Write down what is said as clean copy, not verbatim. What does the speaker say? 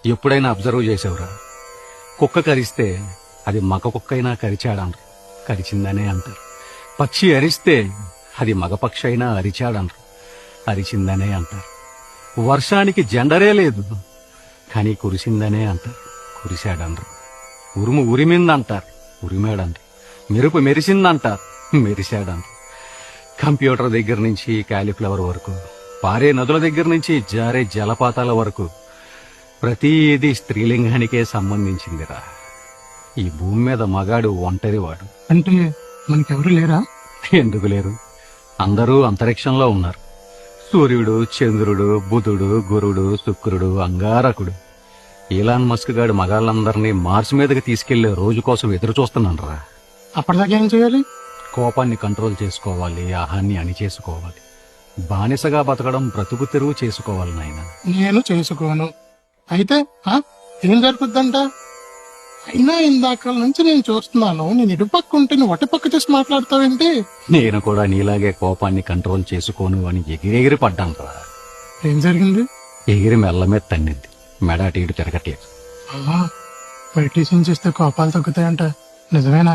ఎప్పుడైనా అబ్జర్వ్ చేసావురా? కుక్క కరిస్తే అది మగ కుక్క అయినా కరిచాడనరు, కరిచిందనే అంటారు. పక్షి అరిస్తే అది మగపక్షి అయినా అరిచాడనరు, అరిచిందనే అంటారు. వర్షానికి జెండరే లేదు కానీ కురిసిందనే అంటారు, కురిశాడనరు. ఉరుము ఉరిమిందంటారు, ఉరిమాడనరు. మెరుపు మెరిసిందంటారు, మెరిశాడనరు. కంప్యూటర్ దగ్గర నుంచి కాలీఫ్లవర్ వరకు, పారే నదుల దగ్గర నుంచి జారే జలపాతాల వరకు ప్రతిదీ స్త్రీలింగానికే సంబంధించిందిరా. ఈ భూమి మీద మగాడు ఒంటరివాడు. అంటే మనకెవరు లేరా? ఎందుకు లేరు? అందరూ అంతరిక్షంలో ఉన్నారు. సూర్యుడు, చంద్రుడు, బుధుడు, గురుడు, శుక్రుడు, అంగారకుడు. ఈలాన్ మస్క్ గాడు మగాళ్ళందరినీ మార్స్ మీదకి తీసుకెళ్లే రోజు కోసం ఎదురు చూస్తున్నానరా. అప్పటిదాకా ఏం చేయాలి? కోపాన్ని కంట్రోల్ చేసుకోవాలి, ఆహాన్ని అణిచేసుకోవాలి. బానిసగా బతకడం బ్రతుకు తెరువు చేసుకోవాలి నాయన. నేను చేసుకోను. అయితే ఏం జరుగుద్దంట? అయినా ఇందాక నుంచి నేను చూస్తున్నాను, నేను ఇటుపక్క ఉంటే నువ్వు అటుపక్క చేసి మాట్లాడతావేంటి? నేను కూడా నీలాగే కోపాన్ని కంట్రోల్ చేసుకోను అని ఎగిరెగిరి పడ్డాను రా. ఏం జరిగింది? ఎగిరి మెల్ల మీద తన్నింది. మెడ అటు ఇటు తిరగట్లేదు. మెడిటేషన్ చేస్తే కోపాలు తగ్గుతాయంట, నిజమేనా?